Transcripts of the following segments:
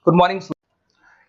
Good morning.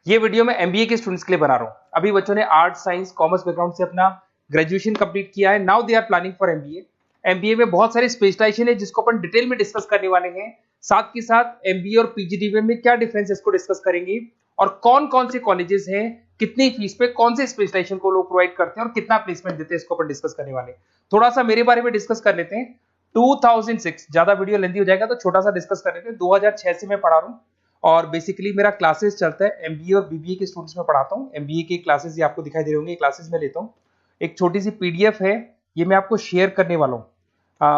ये video मैं MBA के स्टूडेंट्स के लिए बना रहा हूँ। अभी बच्चों ने आर्ट साइंस कॉमर्स बैकग्राउंड से अपना ग्रेजुएशन कंप्लीट किया है। Now they are planning for MBA. MBA में बहुत सारे स्पेशलाइजेशन है जिसको अपन डिटेल में डिस्कस करने वाले हैं। साथ के साथ एमबीए और पीजीडीबीएम में क्या डिफरेंस है इसको डिस्कस करेंगे और कौन कौन से कॉलेजेस हैं, कितनी फीस पे कौन से स्पेशलाइजेशन को लोग प्रोवाइड करते हैं और कितना प्लेसमेंट देते हैं, इसको अपन डिस्कस करने वाले हैं। थोड़ा सा मेरे बारे में डिस्कस कर लेते हैं। 2006, ज्यादा वीडियो लेंथी हो जाएगा तो छोटा सा डिस्कस कर लेते हैं। 2006 से मैं पढ़ा रहा हूँ और बेसिकली मेरा क्लासेस चलता है एमबीए और बीबीए के स्टूडेंट्स में पढ़ाता हूँ। एमबीए के क्लासेस ये आपको दिखाई दे रहे होंगे, क्लासेस में लेता हूँ। एक छोटी सी पीडीएफ है, ये मैं आपको शेयर करने वाला हूँ,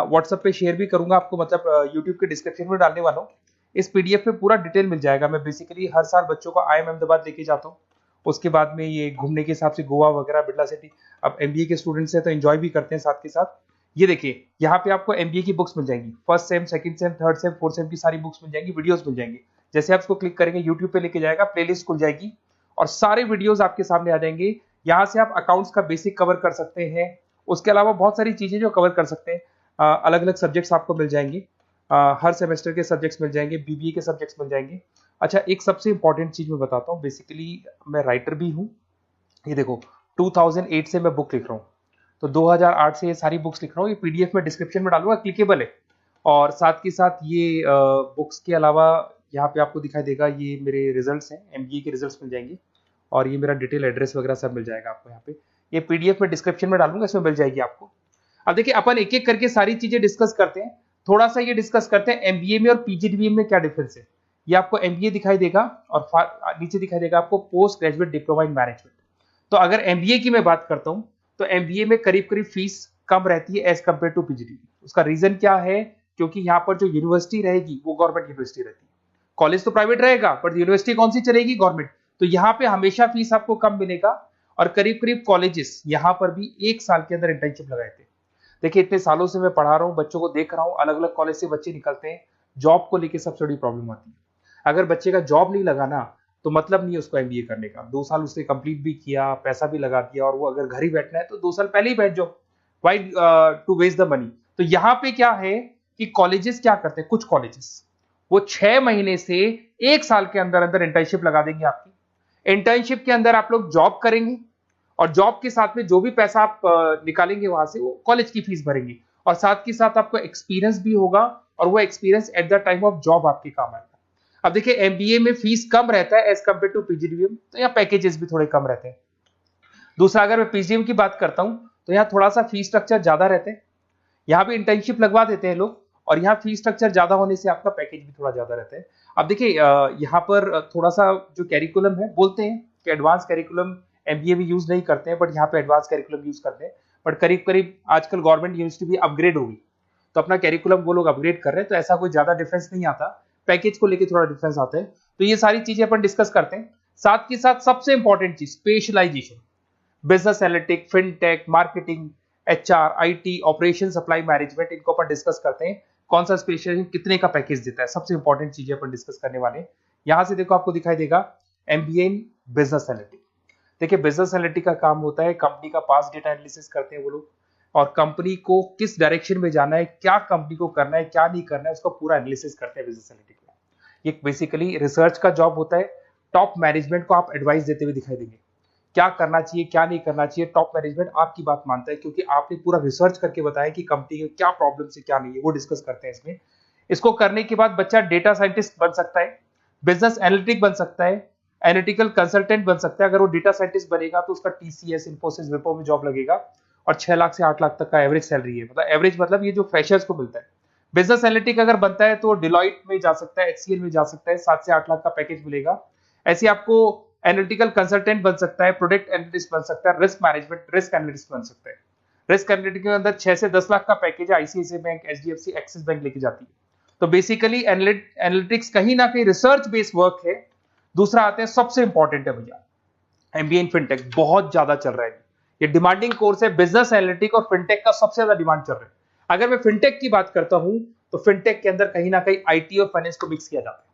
व्हाट्सएप पे शेयर भी करूंगा आपको, मतलब यूट्यूब के डिस्क्रिप्शन में डालने वाला हूँ। इस पीडीएफ पे पूरा डिटेल मिल जाएगा। मैं बेसिकली हर साल बच्चों को IIM अहमदाबाद लेके जाता हूँ। उसके बाद में ये घूमने के हिसाब से गोवा वगैरह, बिरला सिटी। अब एमबीए के स्टूडेंट्स हैं तो एंजॉय भी करते हैं साथ के साथ। ये देखिए, यहाँ पे आपको एमबीए की बुक्स मिल जाएंगी, first sem, second same, third same, fourth same की सारी बुक्स मिल जाएंगी, वीडियोस मिल जाएंगी। जैसे आप इसको क्लिक करेंगे यूट्यूब पे लेके जाएगा, प्लेलिस्ट खुल जाएगी और सारे वीडियोस आपके सामने आ जाएंगे। यहाँ से आप अकाउंट्स का बेसिक कवर कर सकते हैं। उसके अलावा बहुत सारी चीजें जो कवर कर सकते हैं, अलग अलग सब्जेक्ट्स आपको मिल जाएंगे, हर सेमेस्टर के सब्जेक्ट्स मिल जाएंगे, बीबीए के सब्जेक्ट्स मिल जाएंगे। अच्छा, एक सबसे इंपॉर्टेंट चीज मैं बताता हूँ, बेसिकली मैं राइटर भी हूँ। ये देखो, 2008 से मैं बुक लिख रहा हूँ, तो 2008 से ये सारी बुक्स लिख रहा हूँ। ये पीडीएफ में डिस्क्रिप्शन में डालूंगा, क्लिकेबल है। और साथ के साथ ये बुक्स के अलावा यहाँ पे आपको दिखाई देगा, ये मेरे रिजल्ट्स हैं, एमबीए के रिजल्ट्स मिल जाएंगे और ये मेरा डिटेल एड्रेस वगैरह सब मिल जाएगा आपको यहाँ पे। ये पीडीएफ में डिस्क्रिप्शन में डालूंगा, इसमें मिल जाएगी आपको। अब देखिए, अपन एक एक करके सारी चीजें डिस्कस करते हैं। थोड़ा सा ये डिस्कस करते हैं एमबीए में और पीजीडीबीएम में क्या डिफरेंस है। ये आपको एमबीए दिखाई देगा और नीचे दिखाई देगा आपको post graduate diploma in management. तो अगर एमबीए की मैं बात करता हूं तो एमबीए में करीब करीब फीस कम रहती है एज कंपेयर टू पीजीडीबी। उसका रीजन क्या है? क्योंकि यहाँ पर जो यूनिवर्सिटी रहेगी वो गवर्नमेंट यूनिवर्सिटी रहती है। कॉलेज तो प्राइवेट रहेगा बट यूनिवर्सिटी कौन सी चलेगी? गवर्नमेंट। तो यहाँ पे हमेशा फीस आपको कम मिलेगा। और करीब करीब कॉलेजेस यहाँ पर भी 1 साल के अंदर इंटर्नशिप लगाए थे। देखिए, इतने सालों से मैं पढ़ा रहा हूँ, बच्चों को देख रहा हूँ, अलग अलग कॉलेज से बच्चे निकलते हैं, जॉब को लेकर सबसे बड़ी प्रॉब्लम आती है। अगर बच्चे का जॉब नहीं लगा ना, तो मतलब नहीं है उसको एमबीए करने का। 2 साल उसने कंप्लीट भी किया, पैसा भी लगा दिया, और वो अगर घर ही बैठना है तो 2 साल पहले ही बैठ जाओ। Why to waste the money. तो यहाँ पे क्या है कि कॉलेजेस क्या करते हैं, कुछ कॉलेजेस वो 6 महीने से 1 साल के अंदर अंदर इंटर्नशिप लगा देंगे आपकी। इंटर्नशिप के अंदर आप लोग जॉब करेंगे और जॉब के साथ में जो भी पैसा आप निकालेंगे वहां से, वो कॉलेज की फीस भरेंगे और साथ के साथ आपको एक्सपीरियंस भी होगा और वो experience at the time of job आपके काम आएगा। अब देखिए, एमबीए में फीस कम रहता है एज कंपेयर टू पीजीडीबीएम, तो यहाँ पैकेजेस भी थोड़े कम रहते हैं। दूसरा, अगर मैं पीजीडीबीएम की बात करता हूं तो यहाँ थोड़ा सा फीस स्ट्रक्चर ज्यादा रहते हैं। यहाँ भी इंटर्नशिप लगवा देते हैं लोग और यहाँ फीस स्ट्रक्चर ज्यादा होने से आपका पैकेज भी थोड़ा ज्यादा रहता है। अब देखिए, यहाँ पर थोड़ा सा जो कैरिकुलम है, बोलते हैं कि एडवांस कैरिकुलम एमबीए भी यूज नहीं करते हैं, बट यहाँ पे एडवांस कैरिकुलम यूज करते हैं। बट करीब करीब आजकल गवर्नमेंट यूनिवर्सिटी भी अपग्रेड होगी, तो अपना कैरिकुलम वो लोग अपग्रेड कर रहे हैं, तो ऐसा कोई ज्यादा डिफरेंस नहीं आता। पैकेज को लेके थोड़ा डिफरेंस आता है। तो ये सारी चीजें अपन डिस्कस करते हैं। साथ के साथ सबसे इंपॉर्टेंट चीज, specialisation, business analytic, fintech, marketing, HR, IT, operation, supply management, इनको अपन डिस्कस करते हैं। कौन सा स्पेशलाइजेशन कितने का पैकेज देता है, सबसे इंपॉर्टेंट चीजें अपन डिस्कस करने वाले हैं। यहां से देखो, आपको दिखाई देगा एमबीए इन बिजनेस एनालिटिक। देखिए, बिजनेस एनालिटिक का काम होता है, कंपनी का पास डेटा एनालिसिस करते हैं वो लोग, और कंपनी को किस डायरेक्शन में जाना है, क्या कंपनी को करना है, क्या नहीं करना है, उसका पूरा एनालिसिस करते हैं बिजनेस एनालिटिक में। ये बेसिकली रिसर्च का जॉब होता है। टॉप मैनेजमेंट को आप एडवाइस देते हुए दिखाई देंगे, क्या करना चाहिए, क्या नहीं करना चाहिए। टॉप मैनेजमेंट आपकी बात मानता है क्योंकि आपने पूरा रिसर्च करके बताया कि कंपनी के क्या प्रॉब्लम है, क्या नहीं है, वो डिस्कस करते हैं इसमें। इसको करने के बाद बच्चा डेटा साइंटिस्ट बन सकता है, बिजनेस एनालिटिक बन सकता है, एनालिटिकल कंसल्टेंट बन सकता है। अगर वो डेटा साइंटिस्ट बनेगा तो उसका टीसीएस, इन्फोसिस, विप्रो में जॉब लगेगा और 6 लाख से 8 लाख तक का एवरेज सैलरी है। मतलब एवरेज मतलब ये जो फ्रेशर्स को मिलता है। बिजनेस एनालिटिक अगर बनता है तो डिलॉइट में जा सकता है, एचसीएल में जा सकता है, 7 से 8 लाख का पैकेज मिलेगा। ऐसे आपको एनालिटिकल कंसल्टेंट बन सकता है, प्रोडक्ट एनालिस्ट बन सकता है, रिस्क मैनेजमेंट, रिस्क एनालिस्ट बन सकता है। रिस्क एनालिटिक के अंदर 6 से 10 लाख का पैकेज है, ICICI bank, HDFC, axis bank लेके जाती है। तो बेसिकली एनालिटिक्स कहीं ना कहीं रिसर्च बेस्ड वर्क है। दूसरा आते हैं, सबसे इंपॉर्टेंट है भैया, एमबीए इन फिनटेक बहुत ज्यादा चल रहा है। ये डिमांडिंग कोर्स है, बिजनेस एनालिटिक और फिनटेक का सबसे ज्यादा डिमांड चल रहा है। अगर मैं फिनटेक की बात करता हूं तो फिनटेक के अंदर कहीं ना कहीं आईटी और फाइनेंस को मिक्स किया जाता है।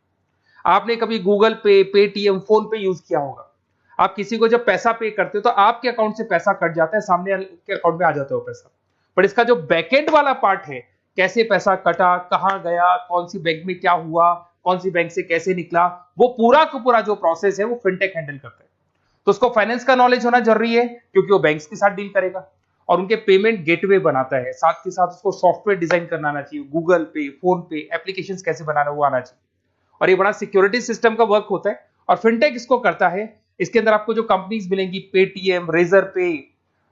आपने कभी गूगल पे, पेटीएम, फोन पे यूज किया होगा। आप किसी को जब पैसा पे करते हो तो आपके अकाउंट से पैसा कट जाता है, सामने के अकाउंट में आ जाता है वो पैसा। पर इसका जो बैकएंड वाला पार्ट है, कैसे पैसा कटा, कहां गया, कौन सी बैंक में क्या हुआ, कौन सी बैंक से कैसे निकला, वो पूरा का पूरा जो प्रोसेस है वो फिनटेक हैंडल करता है। तो उसको फाइनेंस का नॉलेज होना जरूरी है क्योंकि वो बैंक्स के साथ डील करेगा और उनके पेमेंट गेटवे बनाता है। साथ के साथ उसको सॉफ्टवेयर डिजाइन करना आना चाहिए, गूगल पे, फोन पे, एप्लीकेशन कैसे बनाना वो आना चाहिए। और ये बड़ा सिक्योरिटी सिस्टम का वर्क होता है और फिनटेक इसको करता है। इसके अंदर आपको जो कंपनीज मिलेंगी, पेटीएम, रेजर पे,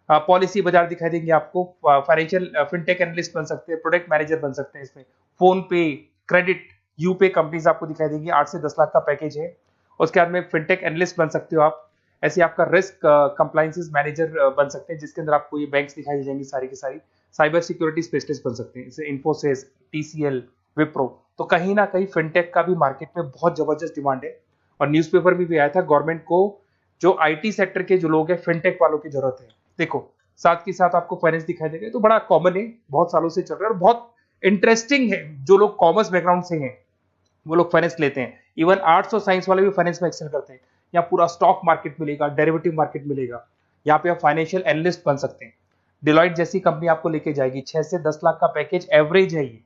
पॉलिसी बाजार दिखाई देंगे आपको। फाइनेंशियल फिनटेक एनालिस्ट बन सकते हैं, प्रोडक्ट मैनेजर बन सकते हैं इसमें। फोन पे, क्रेडिट, यूपे कंपनीज आपको दिखाई देंगी। 8 से 10 लाख का पैकेज है। उसके बाद में फिनटेक एनालिस्ट बन सकते हो आप। ऐसे आपका रिस्क कंप्लायंसेस मैनेजर बन सकते हैं, जिसके अंदर आपको ये बैंक्स दिखाई दे जाएंगी सारी की सारी। साइबर सिक्योरिटी स्पेशलिस्ट बन सकते हैं, जैसे इन्फोसिस, टीसीएल, विप्रो। तो कहीं ना कहीं फिनटेक का भी मार्केट में बहुत जबरदस्त डिमांड है। और न्यूज़पेपर में भी आया था, गवर्नमेंट को जो आईटी सेक्टर के जो लोग हैं फिनटेक वालों की जरूरत है। देखो साथ के साथ आपको फाइनेंस दिखाई देगा, तो बड़ा कॉमन है, बहुत सालों से चल रहा है और बहुत इंटरेस्टिंग है। जो लोग कॉमर्स बैकग्राउंड से हैं वो लोग फाइनेंस लेते हैं। इवन आर्ट्स और साइंस वाले भी फाइनेंस में एक्सेल करते हैं। यहाँ पूरा स्टॉक मार्केट मिलेगा, डेरिवेटिव मार्केट मिलेगा। यहाँ पे आप फाइनेंशियल एनालिस्ट बन सकते हैं। डिलॉयट जैसी कंपनी आपको लेके जाएगी। 6 से 10 लाख का पैकेज एवरेज है ये,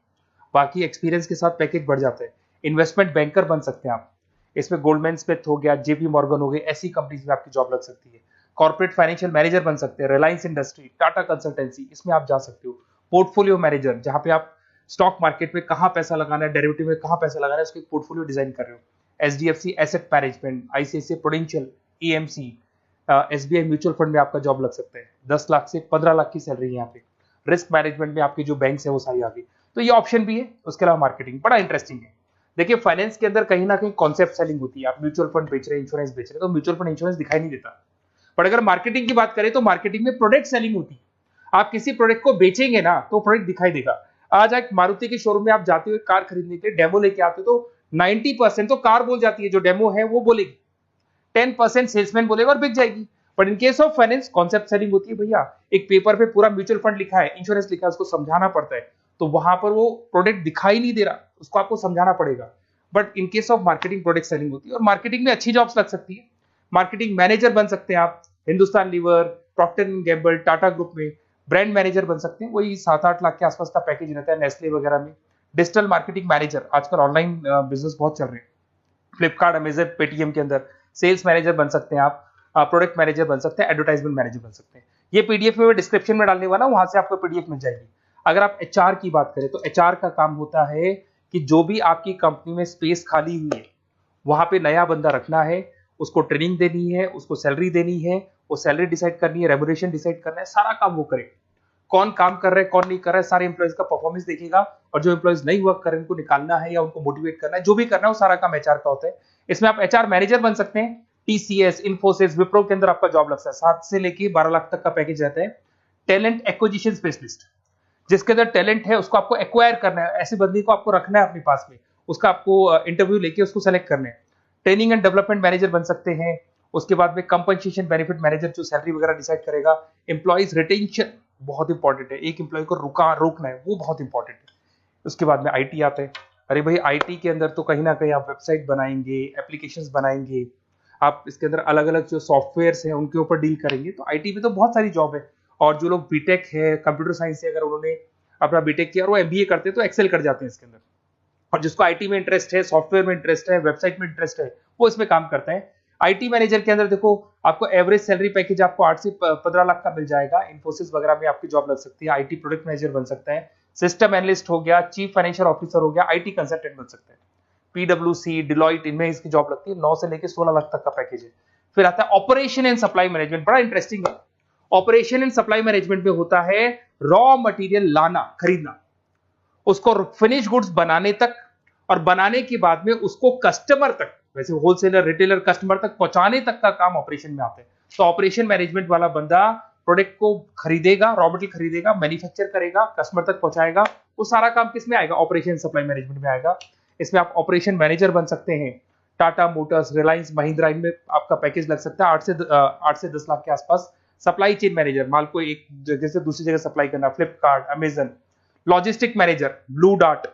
बाकी एक्सपीरियंस के साथ पैकेज बढ़ जाता है। इन्वेस्टमेंट बैंकर बन सकते हैं आप, इसमें गोल्डमैन स्मिथ हो गया, जेपी मॉर्गन हो गए, ऐसी कंपनीज में आपकी जॉब लग सकती है। कॉर्पोरेट फाइनेंशियल मैनेजर बन सकते हैं, रिलायंस इंडस्ट्री, टाटा कंसल्टेंसी, इसमें आप जा सकते हो। पोर्टफोलियो मैनेजर, जहां पे आप स्टॉक मार्केट में कहां पैसा लगाना है, डेरिवेटिव में कहां पैसा लगाना है, उसके पोर्टफोलियो डिजाइन कर रहे हो। HDFC asset management, ICICI prudential, EMC, SBI mutual fund में आपका जॉब लग सकता है। 10 लाख से 15 लाख की सैलरी है यहाँ पे। रिस्क मैनेजमेंट में आपकी जो बैंक्स है वो सारी आ गई। तो ये ऑप्शन भी है। उसके अलावा मार्केटिंग बड़ा इंटरेस्टिंग है। देखिए फाइनेंस के अंदर कहीं ना कहीं कॉन्सेप्ट सेलिंग होती है। आप म्यूचुअल फंड बेच रहे हैं, इंश्योरेंस बेच रहे हैं, तो म्यूचुअल फंड इंश्योरेंस दिखाई नहीं देता। पर अगर मार्केटिंग की बात करें तो मार्केटिंग में प्रोडक्ट सेलिंग होती है। आप किसी प्रोडक्ट को बेचेंगे ना तो प्रोडक्ट दिखाई देगा। आज एक मारुति के शोरूम में आप जाते हो कार खरीदने के लिए, डेमो लेके आते हो तो 90% तो कार बोल जाती है, जो डेमो है वो बोलेगी। 10% सेल्समैन बोलेगा और बिक जाएगी। But in case of finance concept selling होती है भैया। एक पेपर पे पूरा म्यूचुअल फंड लिखा है, इंश्योरेंस लिखा है, उसको समझाना पड़ता है। तो वहां पर वो प्रोडक्ट दिखाई नहीं दे रहा, उसको आपको समझाना पड़ेगा। But in case of marketing product selling होती है और मार्केटिंग में अच्छी जॉब्स लग सकती है। मार्केटिंग मैनेजर बन सकते हैं आप, Hindustan Lever, Procter and Gamble, Tata group में ब्रांड मैनेजर बन सकते हैं। वही 7-8 लाख के आसपास का पैकेज रहता है, नेस्ले वगैरह में। डिजिटल मार्केटिंग मैनेजर, आजकल ऑनलाइन बिजनेस बहुत चल रहे हैं, फ्लिपकार्ट, अमेजन, पेटीएम के अंदर सेल्स मैनेजर बन सकते हैं आप। प्रोडक्ट मैनेजर बन सकते हैं, एडवर्टाइजमेंट मैनेजर बन सकते हैं। ये पीडीएफ में डिस्क्रिप्शन में डालने वाला, वहां से आपको पीडीएफ मिल जाएगी। अगर आप एचआर की बात करें तो एचआर का काम होता है कि जो भी आपकी कंपनी में स्पेस खाली हुई है वहां पे नया बंदा रखना है, उसको ट्रेनिंग देनी है, उसको सैलरी देनी है, वो सैलरी डिसाइड करनी है, रेम्यूनरेशन डिसाइड करना है, सारा काम वो करे। कौन काम कर रहा है, कौन नहीं कर रहा है, सारे एम्प्लॉइज का परफॉर्मेंस देखेगा। और जो एम्प्लॉइज नहीं वर्क कर रहे हैं उनको निकालना है या उनको मोटिवेट करना है, जो भी करना है वो सारा काम एचआर का होता है। इसमें आप एचआर मैनेजर बन सकते हैं। टीसीएस, इन्फोसिस, विप्रो के अंदर आपका जॉब लगता है। 7 से लेके 12 लाख तक का पैकेज रहता है। टैलेंट एक्विजिशन स्पेशलिस्ट, जिसके अंदर टैलेंट है उसको आपको एक्वायर करना है, ऐसे बंदे को आपको रखना है अपने पास में, उसका आपको इंटरव्यू लेके उसको सेलेक्ट करना है। ट्रेनिंग एंड डेवलपमेंट मैनेजर बन सकते हैं। उसके बाद में कंपनसेशन बेनिफिट मैनेजर, जो सैलरी वगैरह डिसाइड करेगा। एम्प्लॉइज रिटेंशन बहुत इंपॉर्टेंट है, एक एम्प्लॉय को रोकना है, वो बहुत इंपॉर्टेंट है। उसके बाद में आईटी आता है। अरे भाई आईटी के अंदर तो कहीं ना कहीं आप वेबसाइट बनाएंगे, एप्लीकेशंस बनाएंगे, आप इसके अंदर अलग अलग जो सॉफ्टवेयर्स हैं उनके ऊपर डील करेंगे। तो आईटी में तो बहुत सारी जॉब है। और जो लोग बीटेक है, कंप्यूटर साइंस से अगर उन्होंने अपना बीटेक किया और वो एमबीए करते हैं तो एक्सेल कर जाते हैं इसके अंदर। और जिसको आईटी में इंटरेस्ट है, सॉफ्टवेयर में इंटरेस्ट है, वेबसाइट में इंटरेस्ट है, वो इसमें काम करता है। आईटी मैनेजर के अंदर देखो आपको एवरेज सैलरी पैकेज आपको 8 से 15 लाख का मिल जाएगा। इन्फोसिस वगैरह में आपकी जॉब लग सकती है। आईटी प्रोडक्ट मैनेजर बन सकता है, सिस्टम एनालिस्ट हो गया, चीफ फाइनेंशियल ऑफिसर हो गया, आईटी कंसल्टेंट बन सकते हैं। पीडब्ल्यूसी, डिलॉयट, इनमें इसकी जॉब लगती है। 9 से लेकर 16 लाख तक का पैकेज है। फिर आता है ऑपरेशन एंड सप्लाई मैनेजमेंट, बड़ा इंटरेस्टिंग है। ऑपरेशन एंड सप्लाई मैनेजमेंट में होता है रॉ मटेरियल लाना, खरीदना, उसको फिनिश गुड्स बनाने तक, और बनाने के बाद में उसको कस्टमर तक, वैसे होलसेलर, रिटेलर, कस्टमर तक पहुंचाने तक का काम ऑपरेशन में आता है। तो ऑपरेशन मैनेजमेंट वाला बंदा प्रोडक्ट को खरीदेगा, रॉ मटेरियल खरीदेगा, मैन्युफैक्चर करेगा, कस्टमर तक पहुंचाएगा। वो सारा काम किस में आएगा? ऑपरेशन सप्लाई मैनेजमेंट में आएगा। इसमें आप ऑपरेशन मैनेजर बन सकते हैं। टाटा मोटर्स, रिलायंस, महिंद्रा, इनमें आपका पैकेज लग सकता है 8 से 10 लाख के आसपास। सप्लाई चेन मैनेजर, माल को एक जगह से दूसरी जगह सप्लाई करना, Flipkart, Amazon. Logistic manager, blue dart,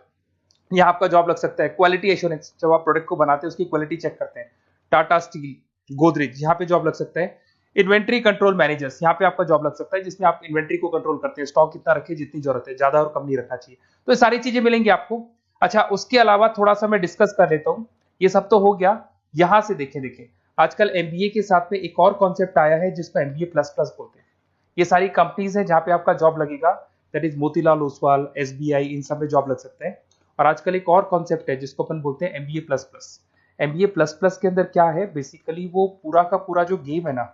यहाँ आपका जॉब लग सकता है। क्वालिटी एश्योरेंस, जब आप प्रोडक्ट को बनाते हैं उसकी क्वालिटी चेक करते हैं। टाटा स्टील, गोदरेज, यहाँ पे जॉब लग सकता है। इन्वेंट्री कंट्रोल मैनेजर्स, यहाँ पे आपका जॉब लग सकता है, जिसमें आप इन्वेंट्री को कंट्रोल करते हैं, स्टॉक कितना रखे, जितनी जरूरत है, ज्यादा और कम नहीं रखना चाहिए। तो ये सारी चीजें मिलेंगी आपको। अच्छा, उसके अलावा थोड़ा सा मैं डिस्कस कर लेता हूँ। ये सब तो हो गया। यहाँ से देखें आजकल एमबीए के साथ में एक और कॉन्सेप्ट आया है जिसको एमबीए प्लस प्लस बोलते हैं। ये सारी कंपनीज हैं जहाँ पे आपका जॉब लगेगा, that is Motilal Oswal, SBI, इन सब में जॉब लग सकता है। और आजकल एक और कॉन्सेप्ट है जिसको अपन बोलते हैं MBA plus plus. MBA plus plus के अंदर क्या है, बेसिकली वो पूरा का पूरा जो गेम है ना,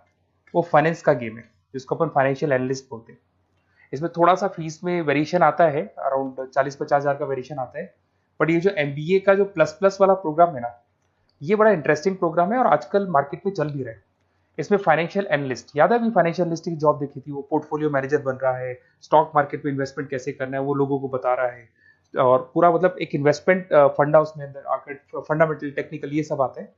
वो फाइनेंस का गेम है, जिसको अपन फाइनेंशियल एनालिस्ट बोलते हैं। इसमें थोड़ा सा फीस में वेरिएशन आता है, अराउंड 40-50 हज़ार का वेरिएशन आता है। बट ये जो एमबीए का जो प्लस प्लस वाला प्रोग्राम है ना, ये बड़ा इंटरेस्टिंग प्रोग्राम है और आजकल मार्केट में चल भी रहा है। इसमें फाइनेंशियल एनालिस्ट, याद है अभी फाइनेंशियल एनालिस्ट की जॉब देखी थी, वो पोर्टफोलियो मैनेजर बन रहा है, स्टॉक मार्केट में इन्वेस्टमेंट कैसे करना है वो लोगों को बता रहा है, और पूरा मतलब एक इन्वेस्टमेंट फंडा उसमें अंदर आकर फंडामेंटल टेक्निकल ये सब आते हैं।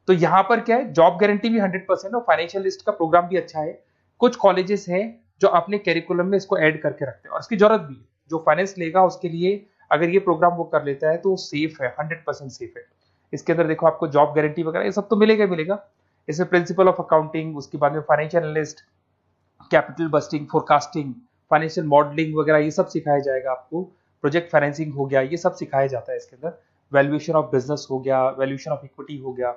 तो यहाँ पर क्या है, जॉब गारंटी भी 100% और फाइनेंशियल लिस्ट का प्रोग्राम भी अच्छा है। कुछ कॉलेजेस हैं जो अपने कैरिकुलम में इसको ऐड करके रखते हैं और इसकी जरूरत भी है। जो फाइनेंस लेगा उसके लिए अगर ये प्रोग्राम वो कर लेता है तो सेफ है, 100% सेफ है। इसके अंदर देखो आपको जॉब गारंटी वगैरह ये सब तो मिलेगा मिलेगा। इसमें प्रिंसिपल ऑफ अकाउंटिंग, उसके बाद में financial analyst, capital budgeting, forecasting, financial modelling वगैरह ये सब सिखाया जाएगा आपको। प्रोजेक्ट फाइनेंसिंग हो गया, ये सब सिखाया जाता है इसके अंदर। वैल्यूएशन ऑफ बिजनेस हो गया, वैल्यूएशन ऑफ इक्विटी हो गया।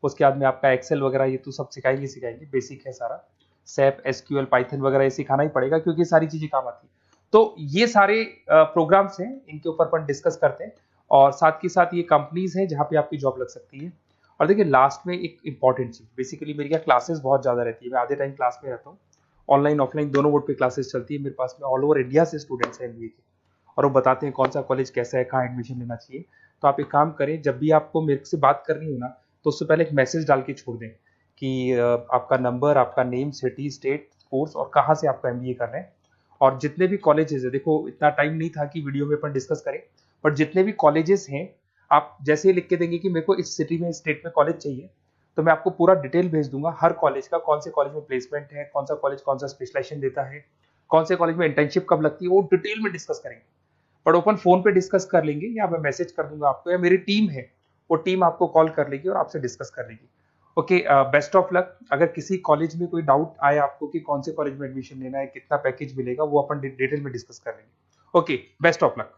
उसके बाद में आपका एक्सेल वगैरह ये तो सब सिखाएंगे, बेसिक है सारा। सैप, एसक्यूएल, पाइथन वगैरह ये सिखाना ही पड़ेगा क्योंकि ये सारी चीजें काम आती है। तो ये सारे प्रोग्राम्स हैं, इनके ऊपर अपन डिस्कस करते हैं। और साथ के साथ ये कंपनीज हैं जहाँ पे आपकी जॉब लग सकती है। और देखिए लास्ट में एक इंपॉर्टेंट चीज, बेसिकली मेरी क्या क्लासेस बहुत ज्यादा रहती है, मैं आधे टाइम क्लास में रहता हूँ। ऑनलाइन ऑफलाइन दोनों मोड पे क्लासेस चलती है मेरे पास में। ऑल ओवर इंडिया से स्टूडेंट्स हैं एमबीए के, और वो बताते हैं कौन सा कॉलेज कैसा है, कहाँ एडमिशन लेना चाहिए। तो आप एक काम करें, जब भी आपको मेरे से बात करनी हो ना, तो उससे पहले एक मैसेज डाल के छोड़ दें कि आपका नंबर, आपका नेम, सिटी, स्टेट, कोर्स और कहाँ से आपका एमबीए कर रहे हैं। और जितने भी कॉलेजेस है, देखो इतना टाइम नहीं था कि वीडियो में अपन डिस्कस करें, बट जितने भी कॉलेजेस हैं आप जैसे ही लिख के देंगे कि मेरे को इस सिटी में, इस स्टेट में कॉलेज चाहिए, तो मैं आपको पूरा डिटेल भेज दूंगा हर कॉलेज का, कौन से कॉलेज में प्लेसमेंट है, कौन सा कॉलेज कौन सा स्पेशलाइजेशन देता है, कौन से कॉलेज में इंटर्नशिप कब लगती है, वो डिटेल में डिस्कस करेंगे। बट ओपन फोन पे डिस्कस कर लेंगे, या मैं मैसेज कर दूंगा आपको, या मेरी टीम है वो टीम आपको कॉल कर लेगी और आपसे डिस्कस कर लेगी। Okay, best of luck. अगर किसी कॉलेज में कोई डाउट आए आपको कि कौन से कॉलेज में एडमिशन लेना है, कितना पैकेज मिलेगा, वो अपन डिटेल में डिस्कस कर लेंगे। Okay, best of luck.